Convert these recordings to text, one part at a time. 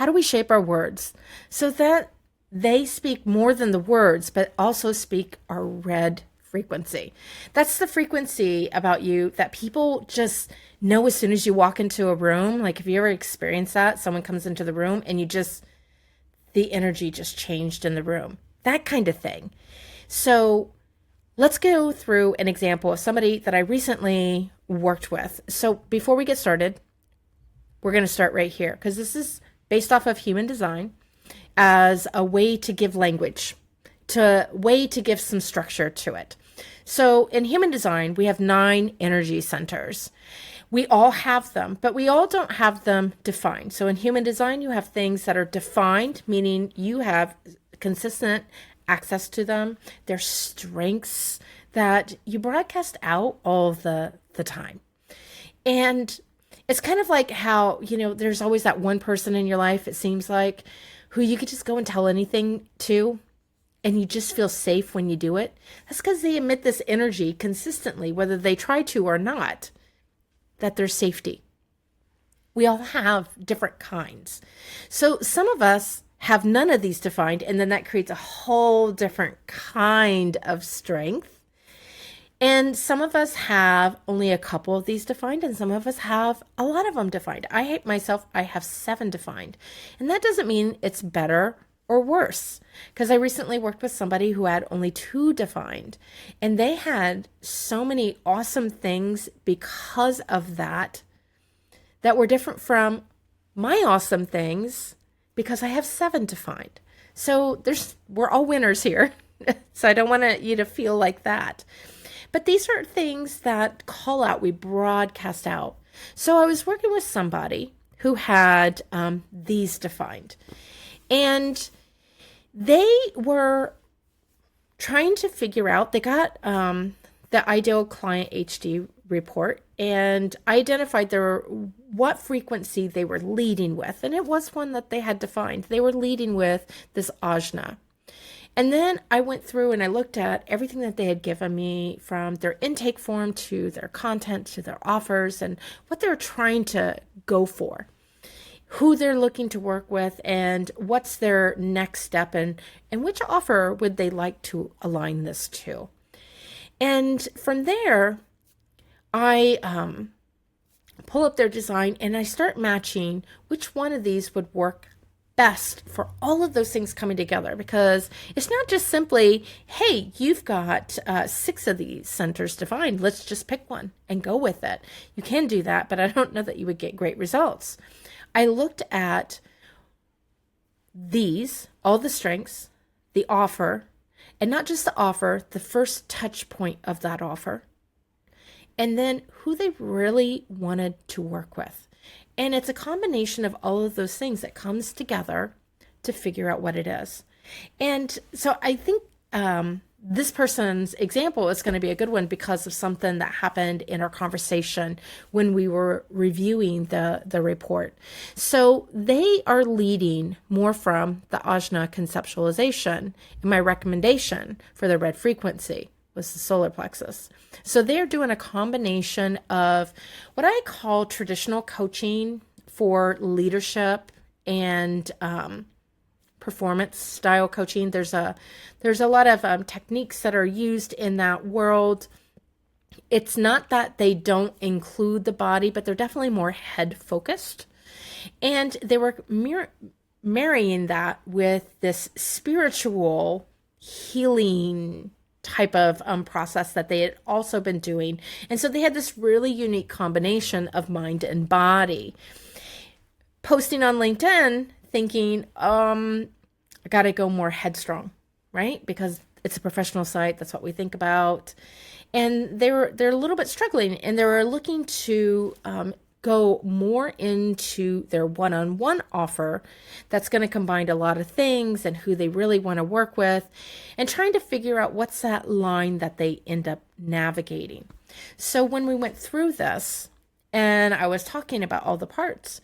how do we shape our words so that they speak more than the words, but also speak our red frequency? That's the frequency about you that people just know as soon as you walk into a room. Like, have you ever experienced that? Someone comes into the room and the energy just changed in the room. That kind of thing. So let's go through an example of somebody that I recently worked with. So before we get started, we're going to start right here because this is based off of human design as a way to give language, way to give some structure to it. So in human design, we have 9 energy centers. We all have them, but we all don't have them defined. So in human design, you have things that are defined, meaning you have consistent access to them. They're strengths that you broadcast out all the time. And it's kind of like how, there's always that one person in your life, it seems like, who you could just go and tell anything to, and you just feel safe when you do it. That's because they emit this energy consistently, whether they try to or not, that there's safety. We all have different kinds. So some of us have none of these defined, and then that creates a whole different kind of strength. And some of us have only a couple of these defined, and some of us have a lot of them defined. I hate myself, I have 7 defined. And that doesn't mean it's better or worse, because I recently worked with somebody who had only 2 defined, and they had so many awesome things because of that were different from my awesome things because I have 7 defined. So we're all winners here. So I don't want you to feel like that. But these are things that call out, we broadcast out. So I was working with somebody who had these defined, and they were trying to figure out, they got the Ideal Client HD report and identified what frequency they were leading with. And it was one that they had defined. They were leading with this ajna. And then I went through and I looked at everything that they had given me, from their intake form to their content to their offers, and what they're trying to go for, who they're looking to work with, and what's their next step, and which offer would they like to align this to. And from there, I pull up their design and I start matching which one of these would work best for all of those things coming together, because it's not just simply, hey, you've got 6 of these centers defined, let's just pick one and go with it. You can do that, but I don't know that you would get great results. I looked at all the strengths, the offer, and not just the offer, the first touch point of that offer, and then who they really wanted to work with. And it's a combination of all of those things that comes together to figure out what it is. And so I think this person's example is going to be a good one because of something that happened in our conversation when we were reviewing the report. So they are leading more from the ajna conceptualization, and my recommendation for the red frequency was the solar plexus. So they're doing a combination of what I call traditional coaching for leadership and performance style coaching. There's a lot of techniques that are used in that world. It's not that they don't include the body, but they're definitely more head focused. And they were marrying that with this spiritual healing type of process that they had also been doing. And so they had this really unique combination of mind and body. Posting on LinkedIn thinking, I got to go more headstrong, right? Because it's a professional site. That's what we think about. And they're a little bit struggling, and they were looking to go more into their one-on-one offer that's going to combine a lot of things and who they really want to work with, and trying to figure out what's that line that they end up navigating. So when we went through this and I was talking about all the parts,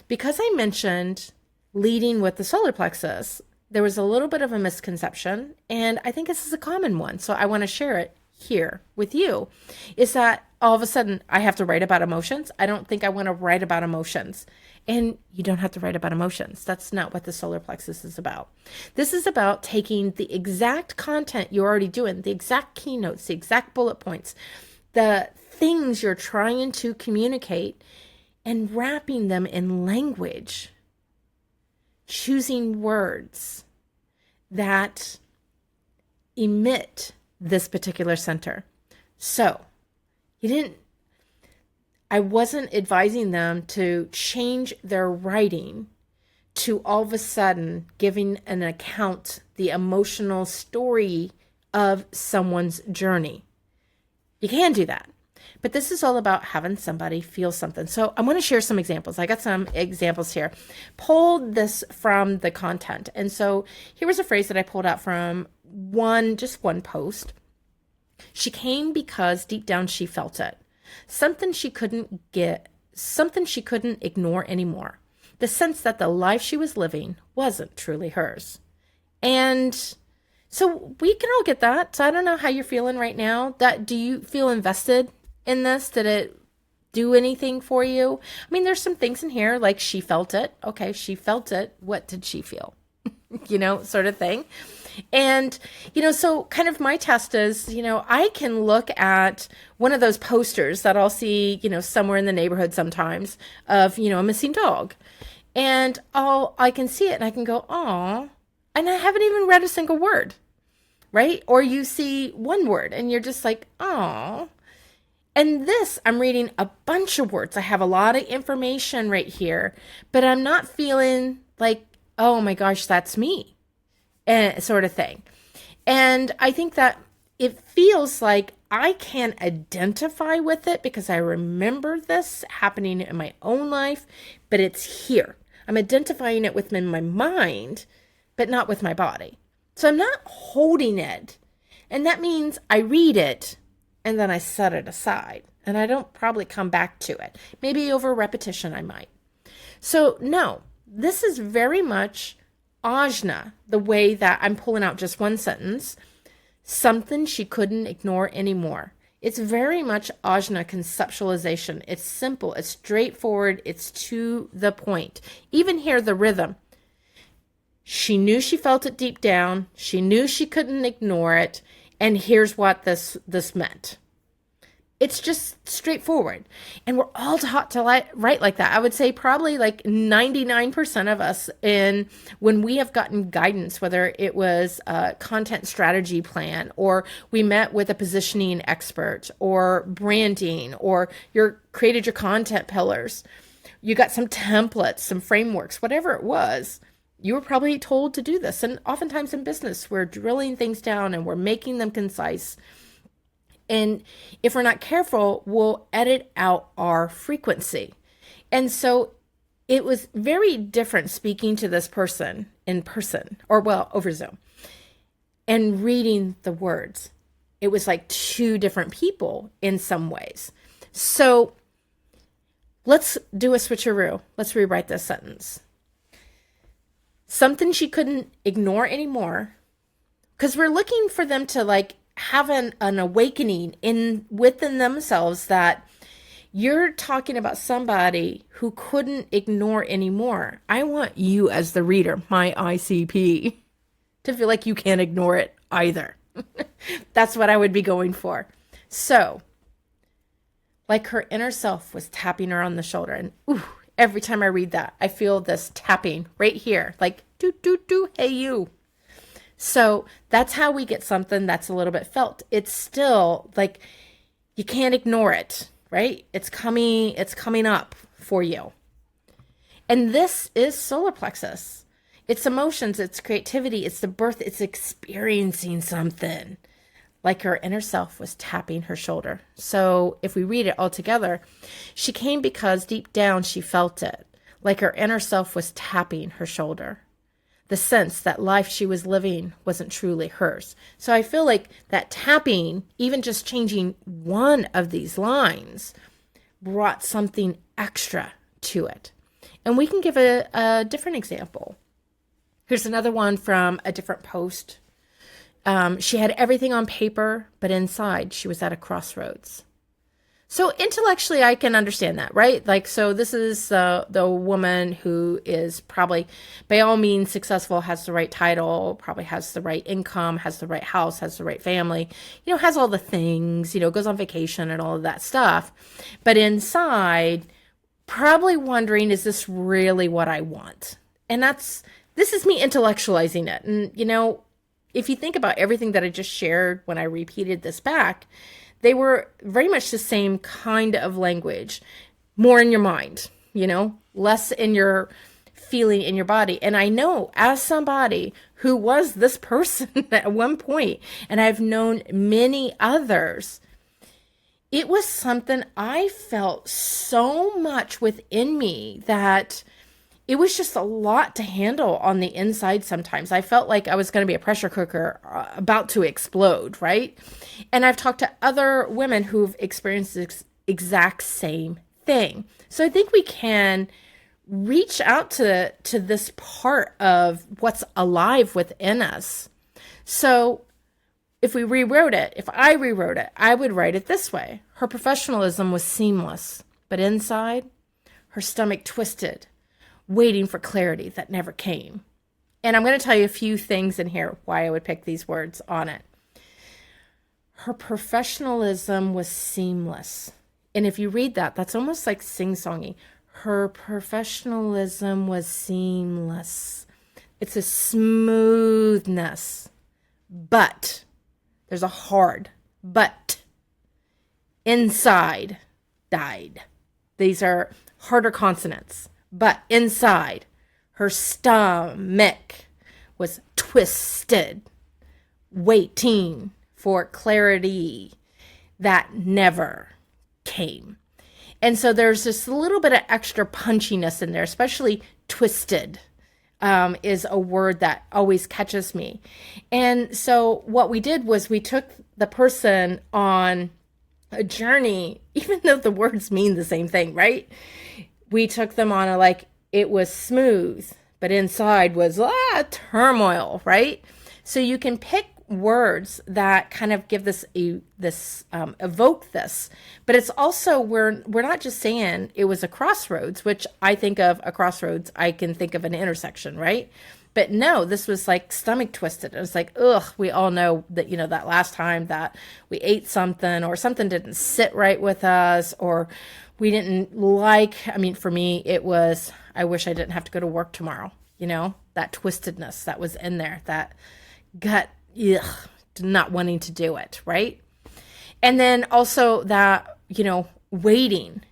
because I mentioned leading with the solar plexus, there was a little bit of a misconception, and I think this is a common one, so I want to share it here with you, is that all of a sudden I have to write about emotions. I don't think I want to write about emotions. And you don't have to write about emotions. That's not what the solar plexus is about. This is about taking the exact content you're already doing, the exact keynotes, the exact bullet points, the things you're trying to communicate, and wrapping them in language, choosing words that emit this particular center. So I wasn't advising them to change their writing to all of a sudden giving an account, the emotional story of someone's journey. You can do that. But this is all about having somebody feel something. So I'm going to share some examples. I got some examples here. Pulled this from the content. And so here was a phrase that I pulled out from just one post. She came because deep down she felt it. Something she couldn't ignore anymore. The sense that the life she was living wasn't truly hers. And so we can all get that. So I don't know how you're feeling right now. Do you feel invested in this? Did it do anything for you? I mean, there's some things in here like she felt it. Okay, she felt it. What did she feel? Sort of thing. And, so kind of my test is, I can look at one of those posters that I'll see, somewhere in the neighborhood sometimes of, a missing dog. And I can see it and I can go, "Aw," and I haven't even read a single word, right? Or you see one word and you're just like, "Aw." And this, I'm reading a bunch of words. I have a lot of information right here, but I'm not feeling like, "Oh my gosh, that's me," sort of thing. And I think that it feels like I can identify with it because I remember this happening in my own life, but it's here. I'm identifying it with my mind, but not with my body. So I'm not holding it. And that means I read it and then I set it aside. And I don't probably come back to it. Maybe over repetition I might. So no, this is very much ajna, the way that I'm pulling out just one sentence. Something she couldn't ignore anymore. It's very much ajna conceptualization. It's simple, it's straightforward, it's to the point. Even here, the rhythm. She knew she felt it deep down. She knew she couldn't ignore it. And here's what this meant. It's just straightforward. And we're all taught to write like that. I would say probably like 99% of us when we have gotten guidance, whether it was a content strategy plan, or we met with a positioning expert, or branding, or you created your content pillars, you got some templates, some frameworks, whatever it was, you were probably told to do this. And oftentimes in business, we're drilling things down and we're making them concise. And if we're not careful, we'll edit out our frequency. And so it was very different speaking to this person in person, over Zoom, and reading the words. It was like two different people in some ways. So let's do a switcheroo. Let's rewrite this sentence. Something she couldn't ignore anymore, because we're looking for them to have an awakening within themselves that you're talking about somebody who couldn't ignore anymore. I want you as the reader, my ICP, to feel like you can't ignore it either. That's what I would be going for. So, like her inner self was tapping her on the shoulder. And every time I read that, I feel this tapping right here. Like, do, do, do, hey you. So that's how we get something that's a little bit felt. It's still like you can't ignore it, right? It's coming up for you. And this is solar plexus. It's emotions, it's creativity, it's the birth, it's experiencing something. Like her inner self was tapping her shoulder. So if we read it all together, she came because deep down she felt it. Like her inner self was tapping her shoulder. The sense that life she was living wasn't truly hers. So I feel like that tapping, even just changing one of these lines, brought something extra to it. And we can give a different example. Here's another one from a different post. She had everything on paper, but inside she was at a crossroads. So intellectually, I can understand that, right? Like, so this is the woman who is probably, by all means, successful, has the right title, probably has the right income, has the right house, has the right family, has all the things, goes on vacation and all of that stuff. But inside, probably wondering, is this really what I want? And this is me intellectualizing it. And, if you think about everything that I just shared when I repeated this back, they were very much the same kind of language, more in your mind, less in your feeling in your body. And I know, as somebody who was this person at one point, and I've known many others, it was something I felt so much within me that it was just a lot to handle on the inside sometimes. I felt like I was going to be a pressure cooker about to explode, right? And I've talked to other women who've experienced this exact same thing. So I think we can reach out to this part of what's alive within us. So if I rewrote it, I would write it this way. Her professionalism was seamless, but inside, her stomach twisted, waiting for clarity that never came. And I'm going to tell you a few things in here why I would pick these words on it. Her professionalism was seamless. And if you read that, that's almost like sing-songy. Her professionalism was seamless. It's a smoothness. But, there's a hard but. Inside died. These are harder consonants. But inside, her stomach was twisted, waiting for clarity that never came. And so there's this little bit of extra punchiness in there, especially twisted is a word that always catches me. And so what we did was we took the person on a journey, even though the words mean the same thing, right? We took them on it was smooth, but inside was turmoil, right? So you can pick words that kind of give evoke this, but it's also, we're not just saying it was a crossroads, which I think of a crossroads, I can think of an intersection, right? But no, this was like stomach twisted. It was like, we all know that, that last time that we ate something or something didn't sit right with us, or we didn't for me, it was, I wish I didn't have to go to work tomorrow. That twistedness that was in there, that gut, not wanting to do it, right? And then also that, waiting.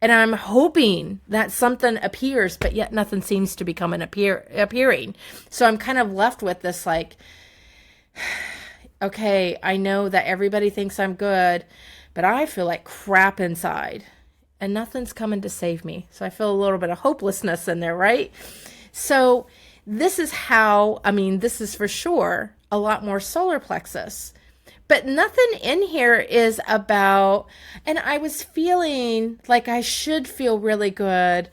And I'm hoping that something appears, but yet nothing seems to become appearing. So I'm kind of left with this okay, I know that everybody thinks I'm good, but I feel like crap inside. And nothing's coming to save me. So I feel a little bit of hopelessness in there, right? So this is this is for sure a lot more solar plexus. But nothing in here is about, and I was feeling like I should feel really good,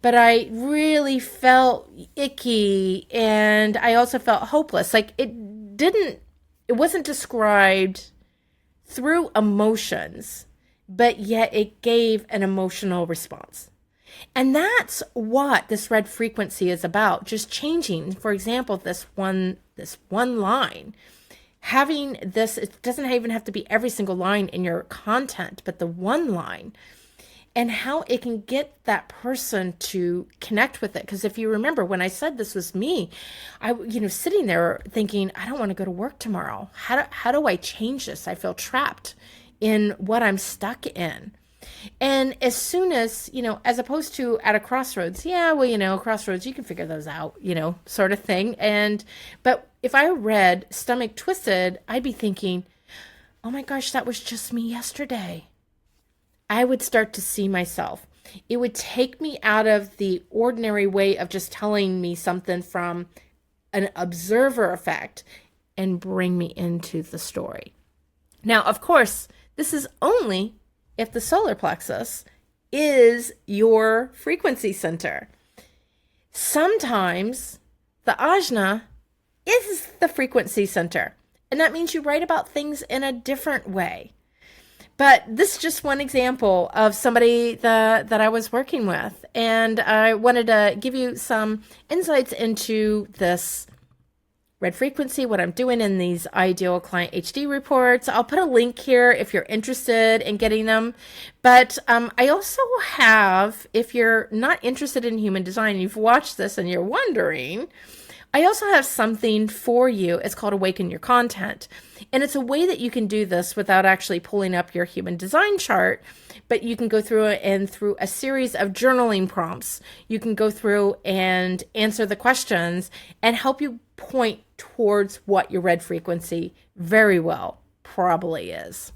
but I really felt icky, and I also felt hopeless. It wasn't described through emotions, but yet it gave an emotional response. And that's what this red frequency is about, just changing, for example, this one line. Having this, it doesn't even have to be every single line in your content, but the one line, and how it can get that person to connect with it. Because if you remember, when I said this was me, I, sitting there thinking, I don't want to go to work tomorrow. How do I change this? I feel trapped in what I'm stuck in. And as soon as, as opposed to at a crossroads, crossroads, you can figure those out, sort of thing. But if I read stomach twisted, I'd be thinking, oh my gosh, that was just me yesterday. I would start to see myself. It would take me out of the ordinary way of just telling me something from an observer effect and bring me into the story. Now, of course, this is only if the solar plexus is your frequency center. Sometimes the ajna is the frequency center, and that means you write about things in a different way. But this is just one example of somebody that I was working with. And I wanted to give you some insights into this red frequency, what I'm doing in these ideal client HD reports. I'll put a link here if you're interested in getting them. But I also have, if you're not interested in human design, you've watched this and you're wondering, I also have something for you. It's called Awaken Your Content. And it's a way that you can do this without actually pulling up your human design chart, but you can go through it, and through a series of journaling prompts, you can go through and answer the questions and help you point towards what your red frequency very well probably is.